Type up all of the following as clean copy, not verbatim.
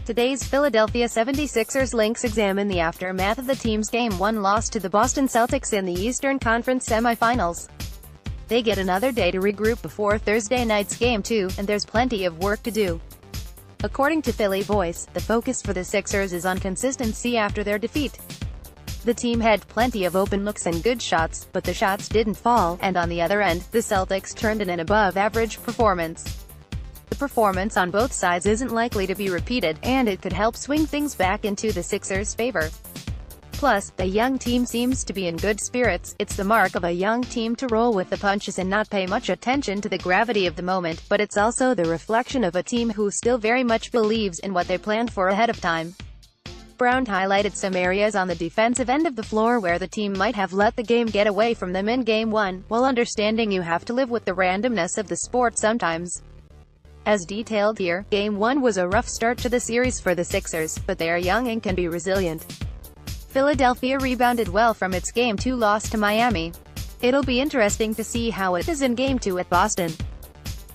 Today's Philadelphia 76ers links examine the aftermath of the team's Game 1 loss to the Boston Celtics in the Eastern Conference Semifinals. They get another day to regroup before Thursday night's Game 2, and there's plenty of work to do. According to PhillyVoice, the focus for the Sixers is on consistency after their defeat. The team had plenty of open looks and good shots, but the shots didn't fall, and on the other end, the Celtics turned in an above-average performance. The performance on both sides isn't likely to be repeated, and it could help swing things back into the Sixers' favor. Plus, the young team seems to be in good spirits. It's the mark of a young team to roll with the punches and not pay much attention to the gravity of the moment, but it's also the reflection of a team who still very much believes in what they planned for ahead of time. Brown highlighted some areas on the defensive end of the floor where the team might have let the game get away from them in Game 1, while understanding you have to live with the randomness of the sport sometimes. As detailed here, Game 1 was a rough start to the series for the Sixers, but they are young and can be resilient. Philadelphia rebounded well from its Game 2 loss to Miami. It'll be interesting to see how it is in Game 2 at Boston.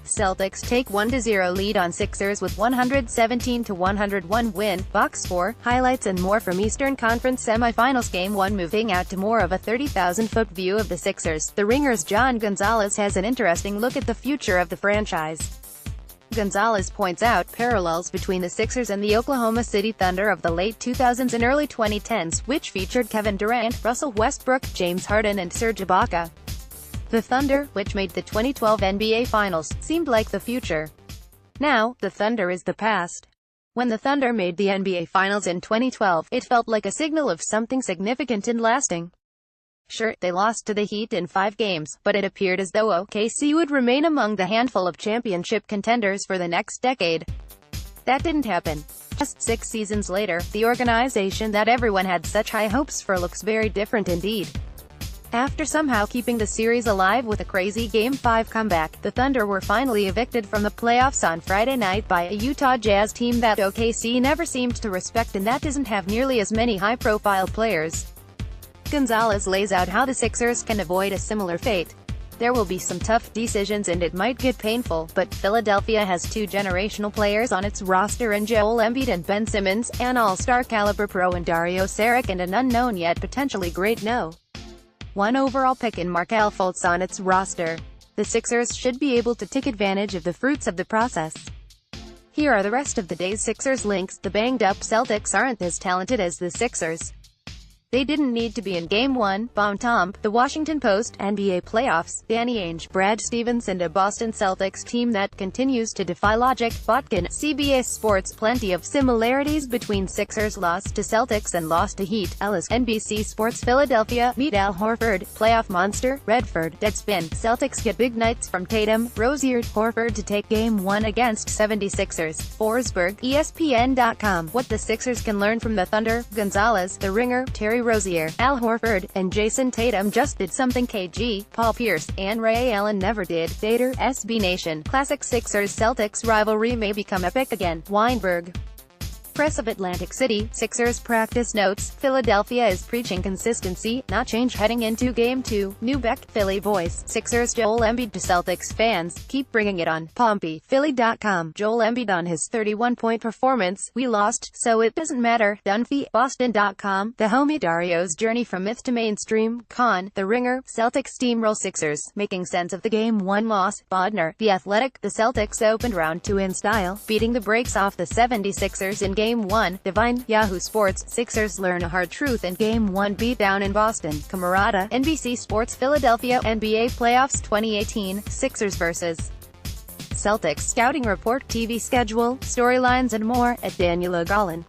Celtics take 1-0 lead on Sixers with 117-101 win. Box score, highlights and more from Eastern Conference Semifinals Game 1. Moving out to more of a 30,000-foot view of the Sixers, The Ringer's John Gonzalez has an interesting look at the future of the franchise. Gonzalez points out parallels between the Sixers and the Oklahoma City Thunder of the late 2000s and early 2010s, which featured Kevin Durant, Russell Westbrook, James Harden and Serge Ibaka. The Thunder, which made the 2012 NBA Finals, seemed like the future. Now, the Thunder is the past. When the Thunder made the NBA Finals in 2012, it felt like a signal of something significant and lasting. Sure, they lost to the Heat in 5 games, but it appeared as though OKC would remain among the handful of championship contenders for the next decade. That didn't happen. Just 6 seasons later, the organization that everyone had such high hopes for looks very different indeed. After somehow keeping the series alive with a crazy Game 5 comeback, the Thunder were finally evicted from the playoffs on Friday night by a Utah Jazz team that OKC never seemed to respect and that doesn't have nearly as many high-profile players. Gonzalez lays out how the Sixers can avoid a similar fate. There will be some tough decisions and it might get painful, but Philadelphia has 2 generational players on its roster in Joel Embiid and Ben Simmons, an all-star caliber pro in Dario Saric and an unknown yet potentially great No. 1 overall pick in Markelle Fultz on its roster. The Sixers should be able to take advantage of the fruits of the process. Here are the rest of the day's Sixers links. The banged-up Celtics aren't as talented as the Sixers. They didn't need to be in Game 1, Bon Tom, The Washington Post, NBA Playoffs, Danny Ainge, Brad Stevens and a Boston Celtics team that continues to defy logic. Botkin, CBS Sports. Plenty of similarities between Sixers' loss to Celtics and loss to Heat. Ellis, NBC Sports. Philadelphia, meet Al Horford, playoff monster. Redford, Deadspin. Celtics get big nights from Tatum, Rozier, Horford to take Game 1 against 76ers. Forsberg, ESPN.com. What the Sixers can learn from the Thunder. Gonzalez, The Ringer, Terry Rozier, Al Horford, and Jason Tatum just did something KG, Paul Pierce, and Ray Allen never did. Dater, SB Nation. Classic Sixers-Celtics rivalry may become epic again. Weinberg. Press of Atlantic City. Sixers practice notes. Philadelphia is preaching consistency, not change heading into Game 2. Newbeck, PhillyVoice. Sixers Joel Embiid to Celtics fans, keep bringing it on. Pompey, Philly.com. Joel Embiid on his 31-point performance. We lost, so it doesn't matter. Dunphy, Boston.com. The homie Dario's journey from myth to mainstream. Con, The Ringer. Celtics steamroll Sixers, making sense of the Game 1 loss. Bodner, The Athletic. The Celtics opened round 2 in style, beating the brakes off the 76ers in Game 1. Divine, Yahoo Sports. Sixers learn a hard truth in Game 1 beatdown in Boston. Camarada, NBC Sports. Philadelphia, NBA Playoffs 2018, Sixers vs. Celtics. Scouting report, TV schedule, storylines and more, at Daniela Gollin.